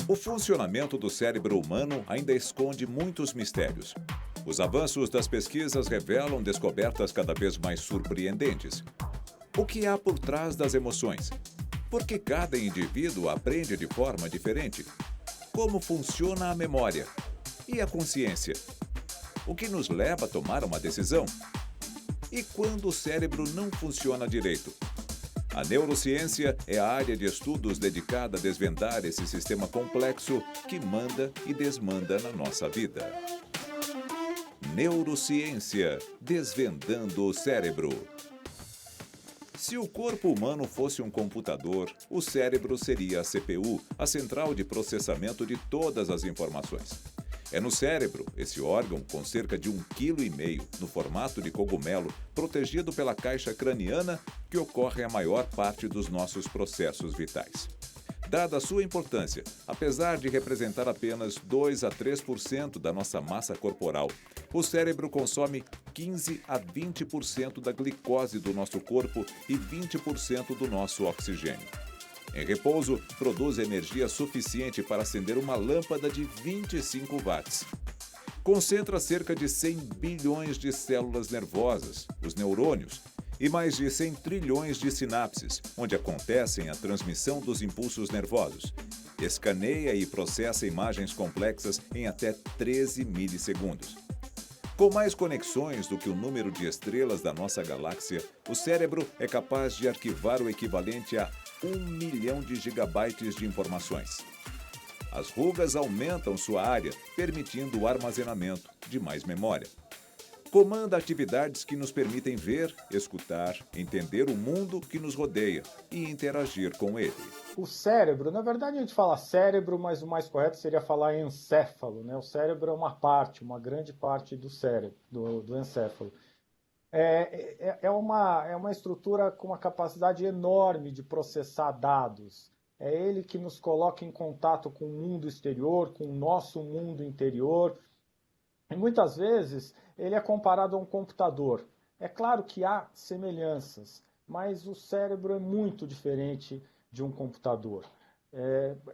O funcionamento do cérebro humano ainda esconde muitos mistérios. Os avanços das pesquisas revelam descobertas cada vez mais surpreendentes. O que há por trás das emoções? Por que cada indivíduo aprende de forma diferente? Como funciona a memória? E a consciência? O que nos leva a tomar uma decisão? E quando o cérebro não funciona direito? A neurociência é a área de estudos dedicada a desvendar esse sistema complexo que manda e desmanda na nossa vida. Neurociência, desvendando o cérebro. Se o corpo humano fosse um computador, o cérebro seria a CPU, a central de processamento de todas as informações. É no cérebro, esse órgão com cerca de 1,5 kg, no formato de cogumelo, protegido pela caixa craniana, que ocorre a maior parte dos nossos processos vitais. Dada a sua importância, apesar de representar apenas 2 a 3% da nossa massa corporal, o cérebro consome 15 a 20% da glicose do nosso corpo e 20% do nosso oxigênio. Em repouso, produz energia suficiente para acender uma lâmpada de 25 watts. Concentra cerca de 100 bilhões de células nervosas, os neurônios, e mais de 100 trilhões de sinapses, onde acontecem a transmissão dos impulsos nervosos. Escaneia e processa imagens complexas em até 13 milissegundos. Com mais conexões do que o número de estrelas da nossa galáxia, o cérebro é capaz de arquivar o equivalente a 1 milhão de gigabytes de informações. As rugas aumentam sua área, permitindo o armazenamento de mais memória. Comanda atividades que nos permitem ver, escutar, entender o mundo que nos rodeia e interagir com ele. O cérebro, na verdade a gente fala cérebro, mas o mais correto seria falar encéfalo, né? O cérebro é uma grande parte do cérebro, do encéfalo. É uma estrutura com uma capacidade enorme de processar dados. É ele que nos coloca em contato com o mundo exterior, com o nosso mundo interior. E muitas vezes ele é comparado a um computador. É claro que há semelhanças, mas o cérebro é muito diferente de um computador.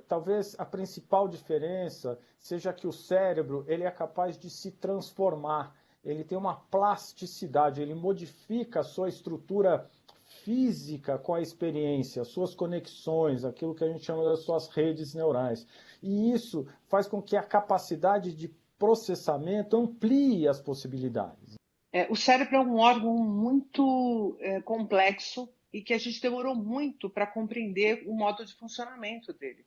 Talvez a principal diferença seja que o cérebro ele é capaz de se transformar, ele tem uma plasticidade, ele modifica a sua estrutura física com a experiência, suas conexões, aquilo que a gente chama das suas redes neurais. E isso faz com que a capacidade de processamento amplie as possibilidades. O cérebro é um órgão muito complexo e que a gente demorou muito para compreender o modo de funcionamento dele.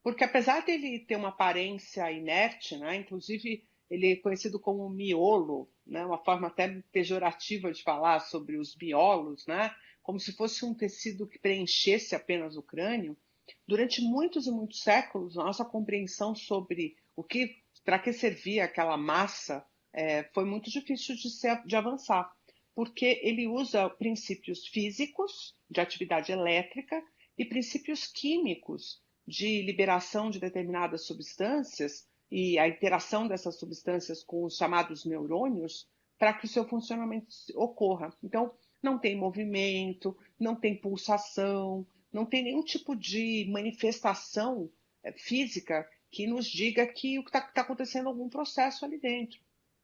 Porque apesar dele ter uma aparência inerte, né, inclusive ele é conhecido como miolo, né, uma forma até pejorativa de falar sobre os miolos, né, como se fosse um tecido que preenchesse apenas o crânio, durante muitos e muitos séculos, a nossa compreensão sobre para que servia aquela massa foi muito difícil de avançar, porque ele usa princípios físicos de atividade elétrica e princípios químicos de liberação de determinadas substâncias e a interação dessas substâncias com os chamados neurônios para que o seu funcionamento ocorra. Então, não tem movimento, não tem pulsação, não tem nenhum tipo de manifestação física que nos diga que o que está acontecendo é algum processo ali dentro.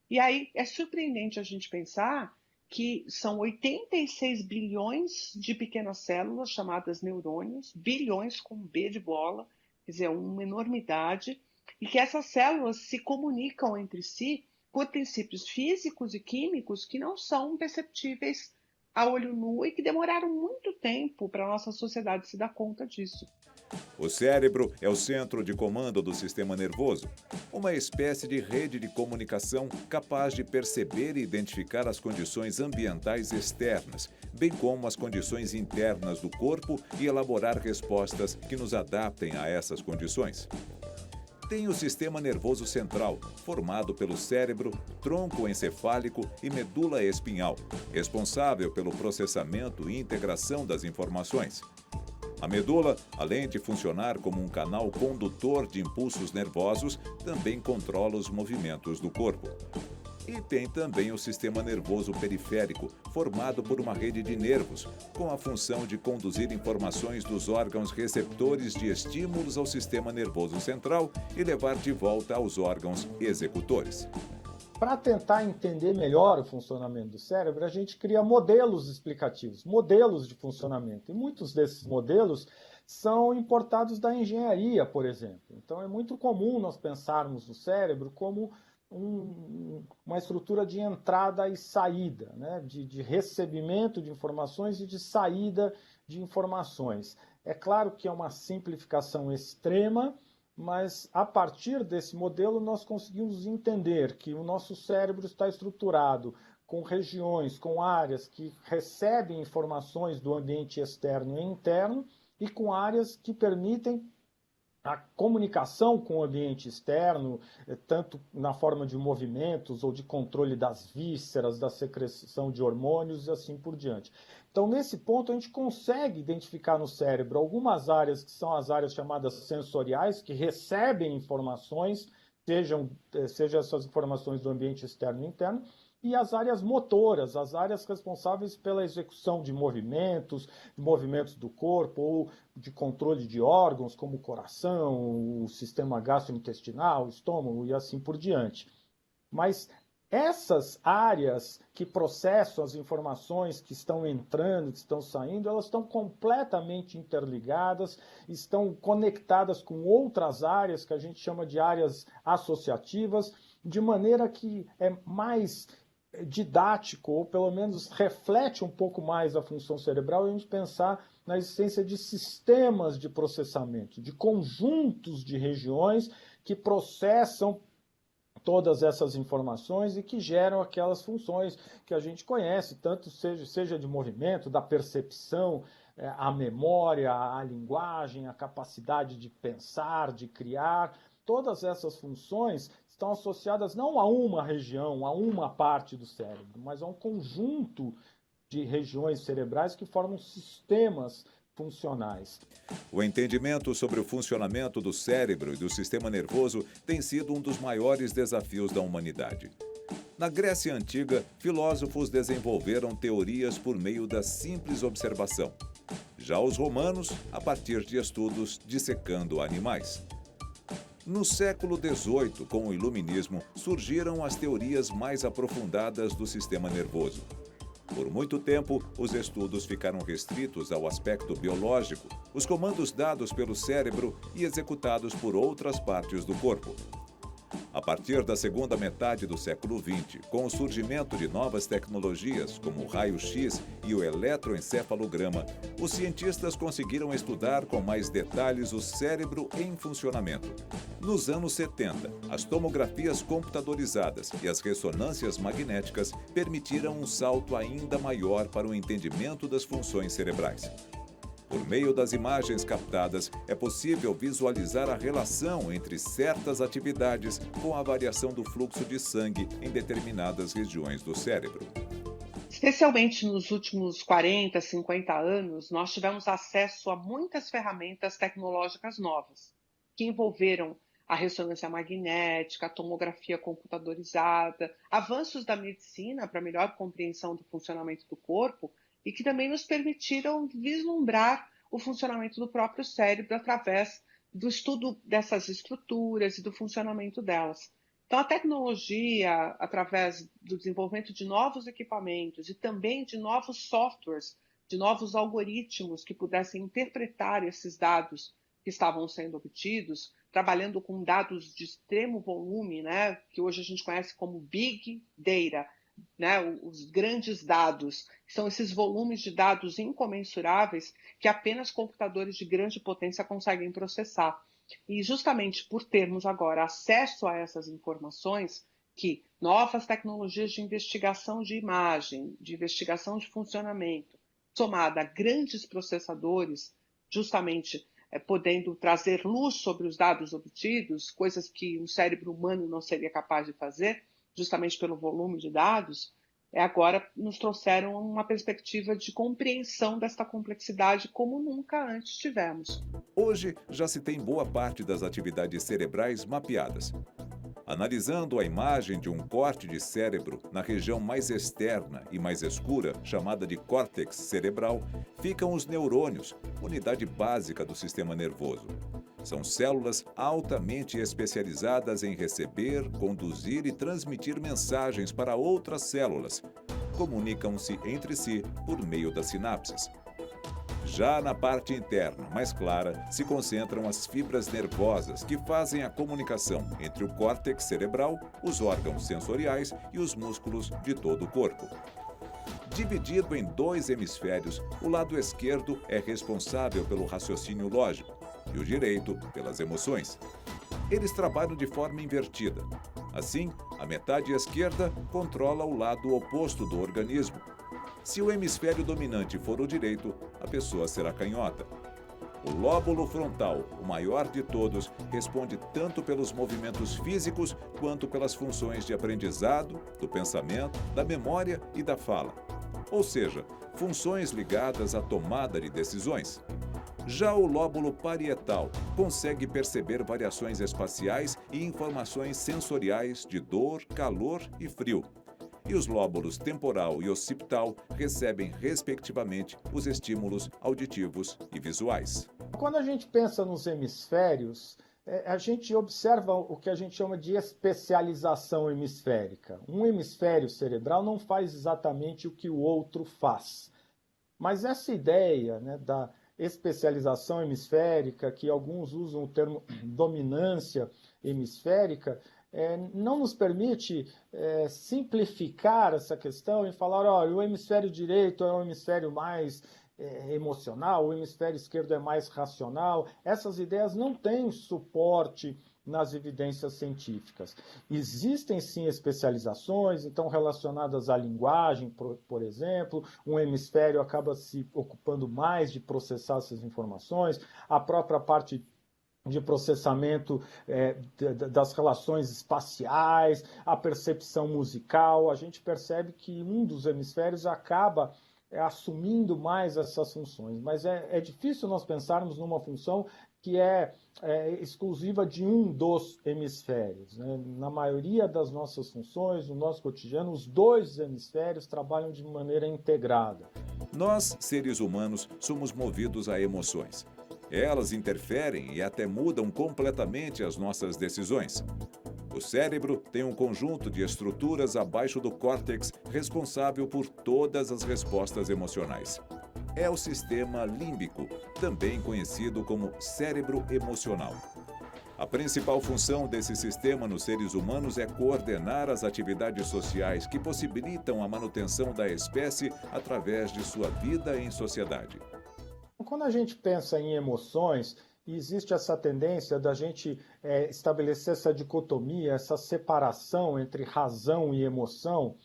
E aí é surpreendente a gente pensar que são 86 bilhões de pequenas células chamadas neurônios, bilhões com B de bola, quer dizer, uma enormidade, e que essas células se comunicam entre si por princípios físicos e químicos que não são perceptíveis a olho nu e que demoraram muito tempo para a nossa sociedade se dar conta disso. O cérebro é o centro de comando do sistema nervoso, uma espécie de rede de comunicação capaz de perceber e identificar as condições ambientais externas, bem como as condições internas do corpo e elaborar respostas que nos adaptem a essas condições. Tem o sistema nervoso central, formado pelo cérebro, tronco encefálico e medula espinhal, responsável pelo processamento e integração das informações. A medula, além de funcionar como um canal condutor de impulsos nervosos, também controla os movimentos do corpo. E tem também o sistema nervoso periférico, formado por uma rede de nervos, com a função de conduzir informações dos órgãos receptores de estímulos ao sistema nervoso central e levar de volta aos órgãos executores. Para tentar entender melhor o funcionamento do cérebro, a gente cria modelos explicativos, modelos de funcionamento. E muitos desses modelos são importados da engenharia, por exemplo. Então, é muito comum nós pensarmos o cérebro como uma estrutura de entrada e saída, né? de recebimento de informações e de saída de informações. É claro que é uma simplificação extrema, mas a partir desse modelo nós conseguimos entender que o nosso cérebro está estruturado com regiões, com áreas que recebem informações do ambiente externo e interno e com áreas que permitem a comunicação com o ambiente externo, tanto na forma de movimentos ou de controle das vísceras, da secreção de hormônios e assim por diante. Então, nesse ponto, a gente consegue identificar no cérebro algumas áreas que são as áreas chamadas sensoriais, que recebem informações, sejam essas informações do ambiente externo e interno, e as áreas motoras, as áreas responsáveis pela execução de movimentos do corpo ou de controle de órgãos, como o coração, o sistema gastrointestinal, o estômago e assim por diante. Mas essas áreas que processam as informações que estão entrando, que estão saindo, elas estão completamente interligadas, estão conectadas com outras áreas que a gente chama de áreas associativas, de maneira que é mais didático, ou pelo menos reflete um pouco mais a função cerebral, e a gente pensar na existência de sistemas de processamento, de conjuntos de regiões que processam todas essas informações e que geram aquelas funções que a gente conhece, tanto seja de movimento, da percepção, a memória, a linguagem, a capacidade de pensar, de criar. Todas essas funções estão associadas não a uma região, a uma parte do cérebro, mas a um conjunto de regiões cerebrais que formam sistemas funcionais. O entendimento sobre o funcionamento do cérebro e do sistema nervoso tem sido um dos maiores desafios da humanidade. Na Grécia Antiga, filósofos desenvolveram teorias por meio da simples observação. Já os romanos, a partir de estudos dissecando animais. No século XVIII, com o Iluminismo, surgiram as teorias mais aprofundadas do sistema nervoso. Por muito tempo, os estudos ficaram restritos ao aspecto biológico, os comandos dados pelo cérebro e executados por outras partes do corpo. A partir da segunda metade do século XX, com o surgimento de novas tecnologias, como o raio-x e o eletroencefalograma, os cientistas conseguiram estudar com mais detalhes o cérebro em funcionamento. Nos anos 70, as tomografias computadorizadas e as ressonâncias magnéticas permitiram um salto ainda maior para o entendimento das funções cerebrais. Por meio das imagens captadas, é possível visualizar a relação entre certas atividades com a variação do fluxo de sangue em determinadas regiões do cérebro. Especialmente nos últimos 40, 50 anos, nós tivemos acesso a muitas ferramentas tecnológicas novas, que envolveram a ressonância magnética, a tomografia computadorizada, avanços da medicina para melhor compreensão do funcionamento do corpo e que também nos permitiram vislumbrar o funcionamento do próprio cérebro através do estudo dessas estruturas e do funcionamento delas. Então, a tecnologia, através do desenvolvimento de novos equipamentos e também de novos softwares, de novos algoritmos que pudessem interpretar esses dados que estavam sendo obtidos, trabalhando com dados de extremo volume, né, que hoje a gente conhece como Big Data, né, os grandes dados, que são esses volumes de dados incomensuráveis que apenas computadores de grande potência conseguem processar. E justamente por termos agora acesso a essas informações, que novas tecnologias de investigação de imagem, de investigação de funcionamento, somada a grandes processadores, justamente podendo trazer luz sobre os dados obtidos, coisas que um cérebro humano não seria capaz de fazer, justamente pelo volume de dados, agora nos trouxeram uma perspectiva de compreensão desta complexidade como nunca antes tivemos. Hoje, já se tem boa parte das atividades cerebrais mapeadas. Analisando a imagem de um corte de cérebro na região mais externa e mais escura, chamada de córtex cerebral, ficam os neurônios, unidade básica do sistema nervoso. São células altamente especializadas em receber, conduzir e transmitir mensagens para outras células. Comunicam-se entre si por meio das sinapses. Já na parte interna, mais clara, se concentram as fibras nervosas que fazem a comunicação entre o córtex cerebral, os órgãos sensoriais e os músculos de todo o corpo. Dividido em 2 hemisférios, o lado esquerdo é responsável pelo raciocínio lógico e o direito pelas emoções. Eles trabalham de forma invertida. Assim, a metade esquerda controla o lado oposto do organismo. Se o hemisfério dominante for o direito, a pessoa será canhota. O lóbulo frontal, o maior de todos, responde tanto pelos movimentos físicos quanto pelas funções de aprendizado, do pensamento, da memória e da fala. Ou seja, funções ligadas à tomada de decisões. Já o lóbulo parietal consegue perceber variações espaciais e informações sensoriais de dor, calor e frio. E os lóbulos temporal e occipital recebem, respectivamente, os estímulos auditivos e visuais. Quando a gente pensa nos hemisférios, a gente observa o que a gente chama de especialização hemisférica. Um hemisfério cerebral não faz exatamente o que o outro faz. Mas essa ideia, né, da especialização hemisférica, que alguns usam o termo dominância hemisférica, não nos permite simplificar essa questão e falar, olha, o hemisfério direito é o hemisfério mais emocional, o hemisfério esquerdo é mais racional. Essas ideias não têm suporte nas evidências científicas. Existem sim especializações, então relacionadas à linguagem, por exemplo, um hemisfério acaba se ocupando mais de processar essas informações, a própria parte de processamento das relações espaciais, a percepção musical. A gente percebe que um dos hemisférios acaba assumindo mais essas funções, mas é difícil nós pensarmos numa função que é exclusiva de um dos hemisférios, né? Na maioria das nossas funções, no nosso cotidiano, os 2 hemisférios trabalham de maneira integrada. Nós, seres humanos, somos movidos a emoções. Elas interferem e até mudam completamente as nossas decisões. O cérebro tem um conjunto de estruturas abaixo do córtex responsável por todas as respostas emocionais. É o sistema límbico, também conhecido como cérebro emocional. A principal função desse sistema nos seres humanos é coordenar as atividades sociais que possibilitam a manutenção da espécie através de sua vida em sociedade. Quando a gente pensa em emoções, existe essa tendência da gente estabelecer essa dicotomia, essa separação entre razão e emoção.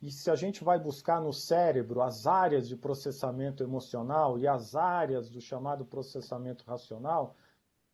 E se a gente vai buscar no cérebro as áreas de processamento emocional e as áreas do chamado processamento racional,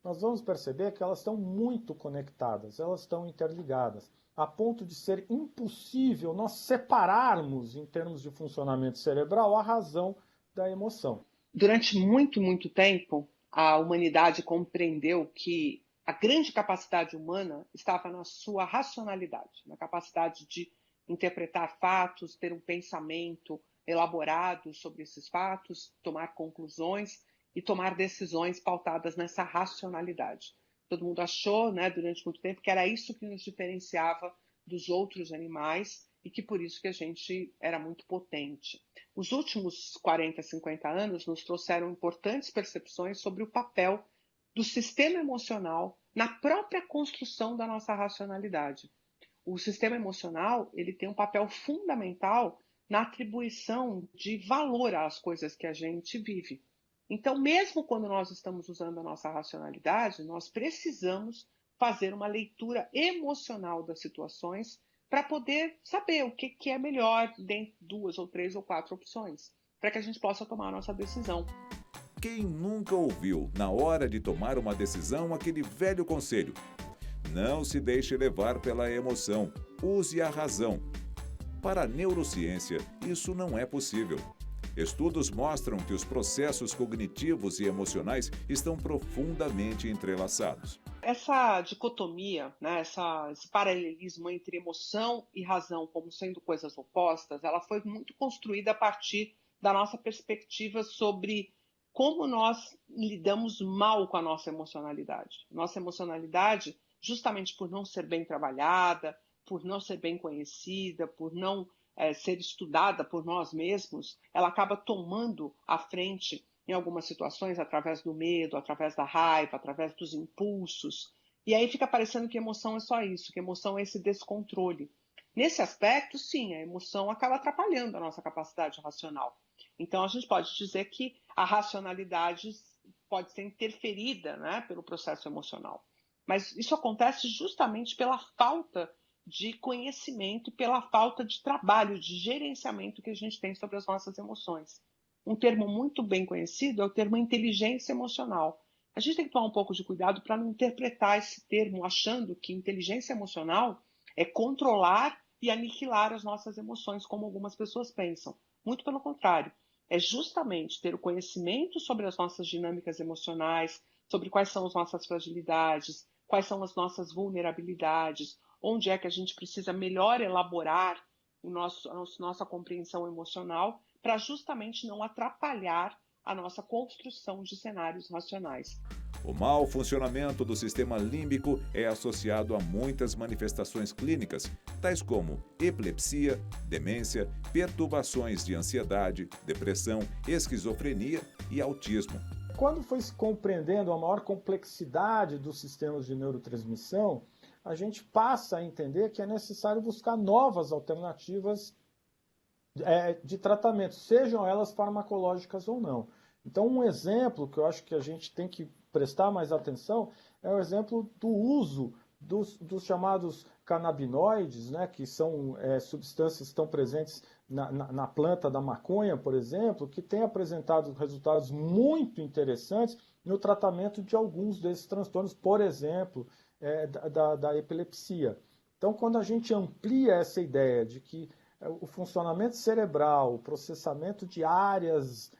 nós vamos perceber que elas estão muito conectadas, elas estão interligadas, a ponto de ser impossível nós separarmos, em termos de funcionamento cerebral, a razão da emoção. Durante muito, muito tempo, a humanidade compreendeu que a grande capacidade humana estava na sua racionalidade, na capacidade de interpretar fatos, ter um pensamento elaborado sobre esses fatos, tomar conclusões e tomar decisões pautadas nessa racionalidade. Todo mundo achou, né, durante muito tempo, que era isso que nos diferenciava dos outros animais e que por isso que a gente era muito potente. Os últimos 40, 50 anos nos trouxeram importantes percepções sobre o papel do sistema emocional na própria construção da nossa racionalidade. O sistema emocional, ele tem um papel fundamental na atribuição de valor às coisas que a gente vive. Então, mesmo quando nós estamos usando a nossa racionalidade, nós precisamos fazer uma leitura emocional das situações para poder saber o que é melhor dentro de 2 ou 3 ou 4 opções, para que a gente possa tomar a nossa decisão. Quem nunca ouviu, na hora de tomar uma decisão, aquele velho conselho? Não se deixe levar pela emoção, use a razão. Para a neurociência, isso não é possível. Estudos mostram que os processos cognitivos e emocionais estão profundamente entrelaçados. Essa dicotomia, né, esse paralelismo entre emoção e razão como sendo coisas opostas, ela foi muito construída a partir da nossa perspectiva sobre como nós lidamos mal com a nossa emocionalidade. Nossa emocionalidade, justamente por não ser bem trabalhada, por não ser bem conhecida, por não ser estudada por nós mesmos, ela acaba tomando a frente em algumas situações através do medo, através da raiva, através dos impulsos. E aí fica parecendo que emoção é só isso, que emoção é esse descontrole. Nesse aspecto, sim, a emoção acaba atrapalhando a nossa capacidade racional. Então, a gente pode dizer que a racionalidade pode ser interferida, né, pelo processo emocional. Mas isso acontece justamente pela falta de conhecimento e pela falta de trabalho, de gerenciamento que a gente tem sobre as nossas emoções. Um termo muito bem conhecido é o termo inteligência emocional. A gente tem que tomar um pouco de cuidado para não interpretar esse termo achando que inteligência emocional é controlar e aniquilar as nossas emoções, como algumas pessoas pensam. Muito pelo contrário. É justamente ter o conhecimento sobre as nossas dinâmicas emocionais, sobre quais são as nossas fragilidades, quais são as nossas vulnerabilidades, onde é que a gente precisa melhor elaborar a nossa compreensão emocional para justamente não atrapalhar a nossa construção de cenários racionais. O mau funcionamento do sistema límbico é associado a muitas manifestações clínicas, tais como epilepsia, demência, perturbações de ansiedade, depressão, esquizofrenia e autismo. Quando foi se compreendendo a maior complexidade dos sistemas de neurotransmissão, a gente passa a entender que é necessário buscar novas alternativas de tratamento, sejam elas farmacológicas ou não. Então, um exemplo que eu acho que a gente tem que prestar mais atenção é o exemplo do uso dos chamados canabinoides, né, que são substâncias que estão presentes na planta da maconha, por exemplo, que têm apresentado resultados muito interessantes no tratamento de alguns desses transtornos, por exemplo, da epilepsia. Então, quando a gente amplia essa ideia de que o funcionamento cerebral, o processamento de áreas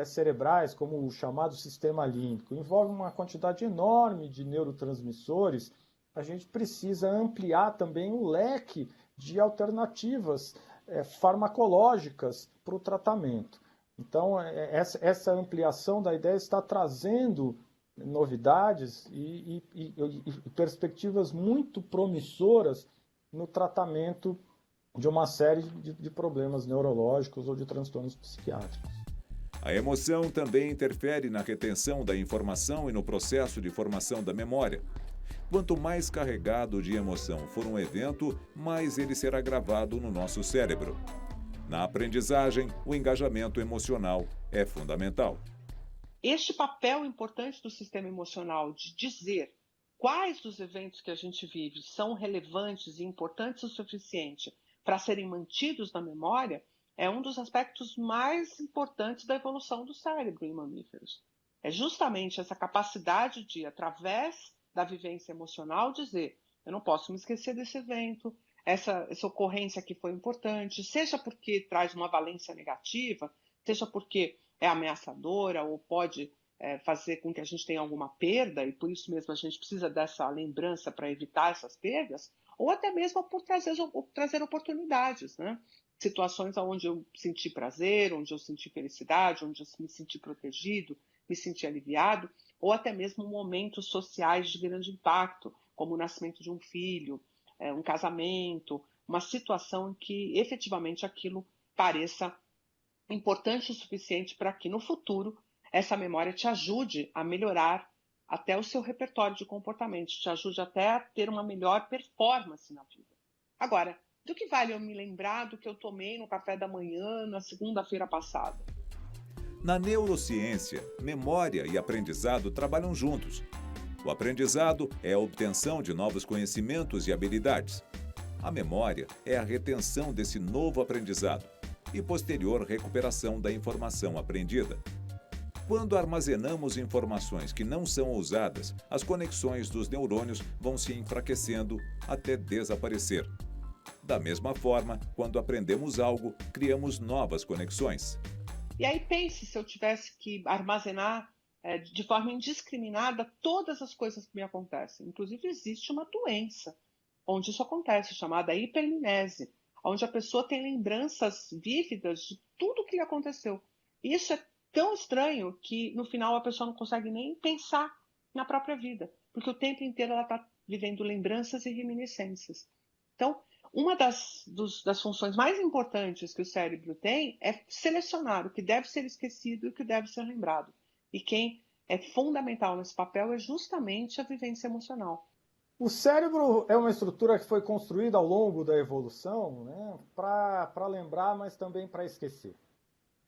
cerebrais, como o chamado sistema límbico, envolve uma quantidade enorme de neurotransmissores, a gente precisa ampliar também o leque de alternativas farmacológicas para o tratamento. Então, essa ampliação da ideia está trazendo novidades e perspectivas muito promissoras no tratamento de uma série de problemas neurológicos ou de transtornos psiquiátricos. A emoção também interfere na retenção da informação e no processo de formação da memória. Quanto mais carregado de emoção for um evento, mais ele será gravado no nosso cérebro. Na aprendizagem, o engajamento emocional é fundamental. Este papel importante do sistema emocional de dizer quais dos eventos que a gente vive são relevantes e importantes o suficiente para serem mantidos na memória é um dos aspectos mais importantes da evolução do cérebro em mamíferos. É justamente essa capacidade de, através da vivência emocional, dizer: eu não posso me esquecer desse evento, essa ocorrência aqui foi importante, seja porque traz uma valência negativa, seja porque é ameaçadora ou pode fazer com que a gente tenha alguma perda e por isso mesmo a gente precisa dessa lembrança para evitar essas perdas, ou até mesmo por trazer oportunidades, né? Situações onde eu senti prazer, onde eu senti felicidade, onde eu me senti protegido, me senti aliviado, ou até mesmo momentos sociais de grande impacto, como o nascimento de um filho, um casamento, uma situação em que efetivamente aquilo pareça importante o suficiente para que no futuro essa memória te ajude a melhorar até o seu repertório de comportamentos, te ajude até a ter uma melhor performance na vida. Agora, do que vale eu me lembrar do que eu tomei no café da manhã na segunda-feira passada? Na neurociência, memória e aprendizado trabalham juntos. O aprendizado é a obtenção de novos conhecimentos e habilidades. A memória é a retenção desse novo aprendizado e posterior recuperação da informação aprendida. Quando armazenamos informações que não são usadas, as conexões dos neurônios vão se enfraquecendo até desaparecer. Da mesma forma, quando aprendemos algo, criamos novas conexões. E aí pense se eu tivesse que armazenar de forma indiscriminada todas as coisas que me acontecem. Inclusive, existe uma doença onde isso acontece, chamada hipermnese, onde a pessoa tem lembranças vívidas de tudo que lhe aconteceu. E isso é tão estranho que, no final, a pessoa não consegue nem pensar na própria vida, porque o tempo inteiro ela está vivendo lembranças e reminiscências. Então, uma das funções mais importantes que o cérebro tem é selecionar o que deve ser esquecido e o que deve ser lembrado. E quem é fundamental nesse papel é justamente a vivência emocional. O cérebro é uma estrutura que foi construída ao longo da evolução, né, para lembrar, mas também para esquecer.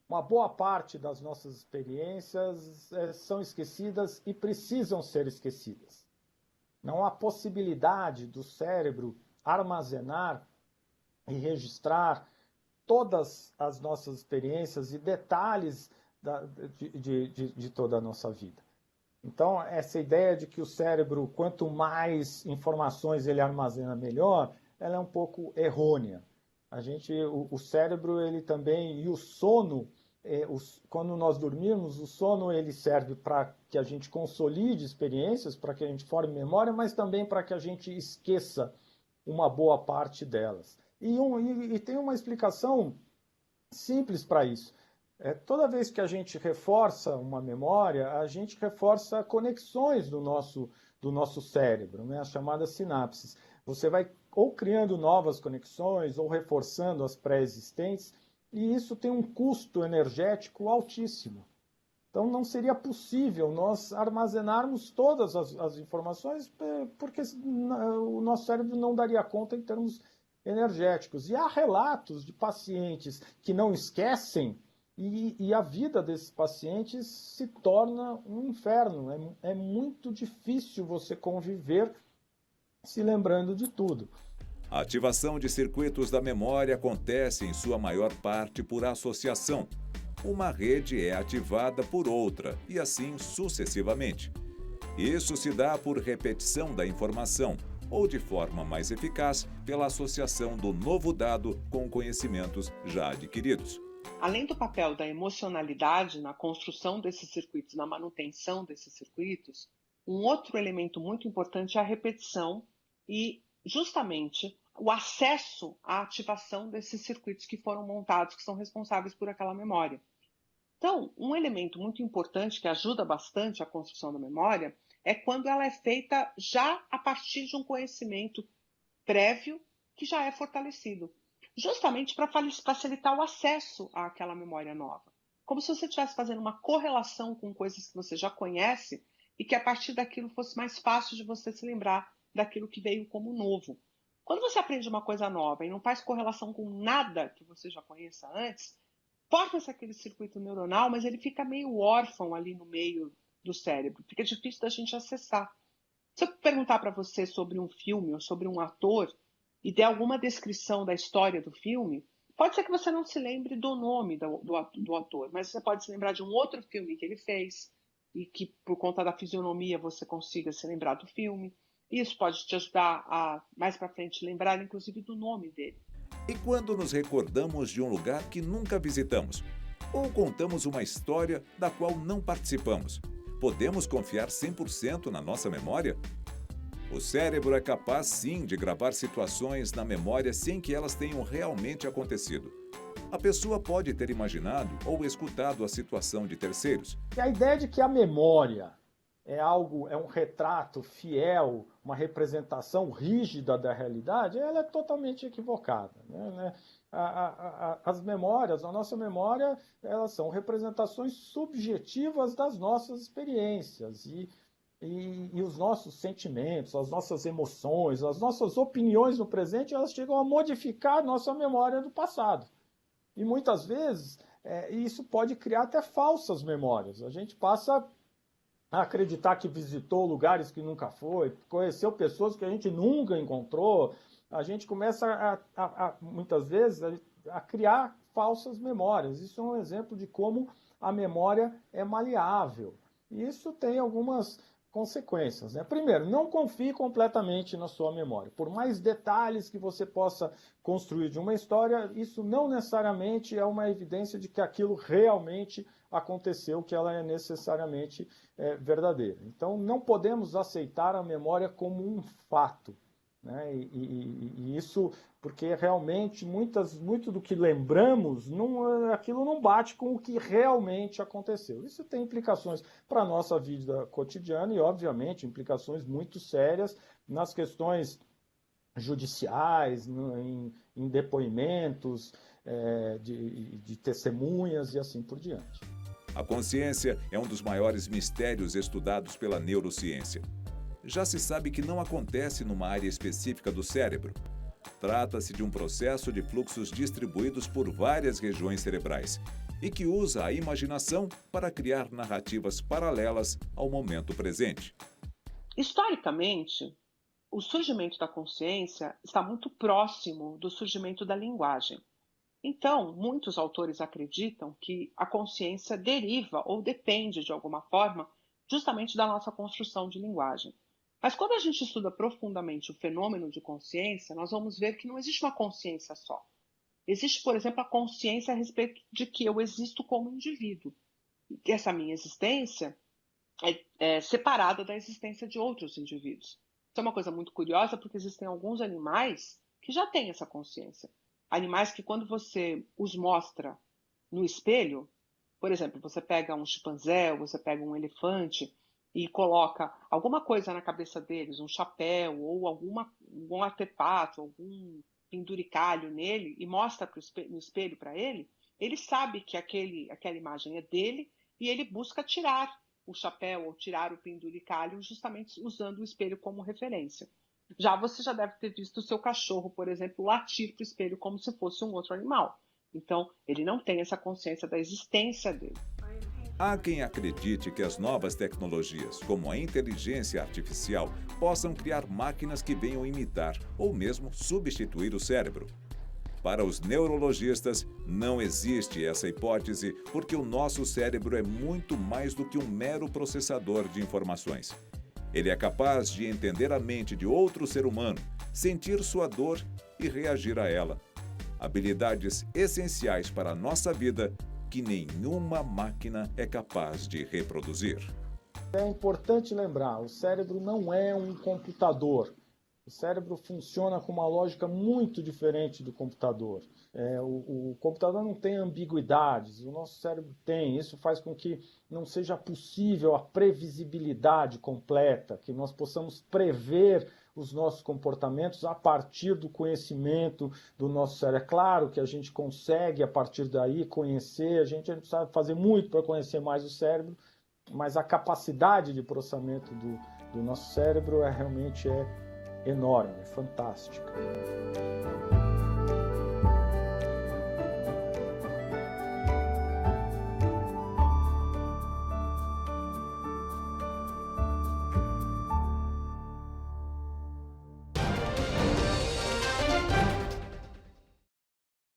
Uma boa parte das nossas experiências são esquecidas e precisam ser esquecidas. Não há possibilidade do cérebro armazenar e registrar todas as nossas experiências e detalhes de toda a nossa vida. Então, essa ideia de que o cérebro, quanto mais informações ele armazena, melhor, ela é um pouco errônea. O cérebro, ele também, e o sono, quando nós dormirmos, o sono ele serve para que a gente consolide experiências, para que a gente forme memória, mas também para que a gente esqueça uma boa parte delas. E tem uma explicação simples para isso. Toda vez que a gente reforça uma memória, a gente reforça conexões do nosso cérebro, né? As chamadas sinapses. Você vai ou criando novas conexões ou reforçando as pré-existentes, e isso tem um custo energético altíssimo. Então não seria possível nós armazenarmos todas as informações, porque o nosso cérebro não daria conta em termos energéticos. E há relatos de pacientes que não esquecem, e a vida desses pacientes se torna um inferno. É muito difícil você conviver se lembrando de tudo. A ativação de circuitos da memória acontece em sua maior parte por associação. Uma rede é ativada por outra e assim sucessivamente. Isso se dá por repetição da informação ou, de forma mais eficaz, pela associação do novo dado com conhecimentos já adquiridos. Além do papel da emocionalidade na construção desses circuitos, na manutenção desses circuitos, um outro elemento muito importante é a repetição e, justamente, o acesso à ativação desses circuitos que foram montados, que são responsáveis por aquela memória. Então, um elemento muito importante que ajuda bastante a construção da memória é quando ela é feita já a partir de um conhecimento prévio que já é fortalecido, justamente para facilitar o acesso àquela memória nova. Como se você estivesse fazendo uma correlação com coisas que você já conhece e que a partir daquilo fosse mais fácil de você se lembrar daquilo que veio como novo. Quando você aprende uma coisa nova e não faz correlação com nada que você já conheça antes, forma-se aquele circuito neuronal, mas ele fica meio órfão ali no meio do cérebro. Fica difícil da gente acessar. Se eu perguntar para você sobre um filme ou sobre um ator e der alguma descrição da história do filme, pode ser que você não se lembre do nome do ator, mas você pode se lembrar de um outro filme que ele fez e que, por conta da fisionomia, você consiga se lembrar do filme. Isso pode te ajudar a, mais para frente, lembrar, inclusive, do nome dele. E quando nos recordamos de um lugar que nunca visitamos? Ou contamos uma história da qual não participamos? Podemos confiar 100% na nossa memória? O cérebro é capaz, sim, de gravar situações na memória sem que elas tenham realmente acontecido. A pessoa pode ter imaginado ou escutado a situação de terceiros. E a ideia de que a memória é um retrato fiel, uma representação rígida da realidade, ela é totalmente equivocada, né? As memórias, a nossa memória, elas são representações subjetivas das nossas experiências e os nossos sentimentos, as nossas emoções, as nossas opiniões no presente, elas chegam a modificar a nossa memória do passado. E muitas vezes isso pode criar até falsas memórias. A gente passa a acreditar que visitou lugares que nunca foi, conheceu pessoas que a gente nunca encontrou. A gente começa muitas vezes a criar falsas memórias. Isso é um exemplo de como a memória é maleável. E isso tem algumas consequências, né? Primeiro, não confie completamente na sua memória. Por mais detalhes que você possa construir de uma história, isso não necessariamente é uma evidência de que aquilo realmente aconteceu, que ela é necessariamente verdadeira. Então, não podemos aceitar a memória como um fato, né? E isso porque realmente muito do que lembramos, aquilo não bate com o que realmente aconteceu. Isso tem implicações para a nossa vida cotidiana e, obviamente, implicações muito sérias nas questões judiciais, em depoimentos de testemunhas e assim por diante. A consciência é um dos maiores mistérios estudados pela neurociência. Já se sabe que não acontece numa área específica do cérebro. Trata-se de um processo de fluxos distribuídos por várias regiões cerebrais e que usa a imaginação para criar narrativas paralelas ao momento presente. Historicamente, o surgimento da consciência está muito próximo do surgimento da linguagem. Então, muitos autores acreditam que a consciência deriva ou depende, de alguma forma, justamente da nossa construção de linguagem. Mas quando a gente estuda profundamente o fenômeno de consciência, nós vamos ver que não existe uma consciência só. Existe, por exemplo, a consciência a respeito de que eu existo como indivíduo. E que essa minha existência é separada da existência de outros indivíduos. Isso é uma coisa muito curiosa, porque existem alguns animais que já têm essa consciência. Animais que, quando você os mostra no espelho, por exemplo, você pega um chimpanzé, ou você pega um elefante e coloca alguma coisa na cabeça deles, um chapéu ou algum artefato, algum penduricalho nele e mostra no espelho para ele, ele sabe que aquela imagem é dele e ele busca tirar o chapéu ou tirar o penduricalho justamente usando o espelho como referência. Você já deve ter visto o seu cachorro, por exemplo, latir para o espelho como se fosse um outro animal. Então, ele não tem essa consciência da existência dele. Há quem acredite que as novas tecnologias, como a inteligência artificial, possam criar máquinas que venham imitar ou mesmo substituir o cérebro. Para os neurologistas, não existe essa hipótese porque o nosso cérebro é muito mais do que um mero processador de informações. Ele é capaz de entender a mente de outro ser humano, sentir sua dor e reagir a ela. Habilidades essenciais para a nossa vida que nenhuma máquina é capaz de reproduzir. É importante lembrar, o cérebro não é um computador. O cérebro funciona com uma lógica muito diferente do computador. O computador não tem ambiguidades, o nosso cérebro tem. Isso faz com que não seja possível a previsibilidade completa, que nós possamos prever os nossos comportamentos a partir do conhecimento do nosso cérebro. É claro que a gente consegue, a partir daí, conhecer, a gente precisa fazer muito para conhecer mais o cérebro, mas a capacidade de processamento do nosso cérebro realmente é enorme, é fantástica.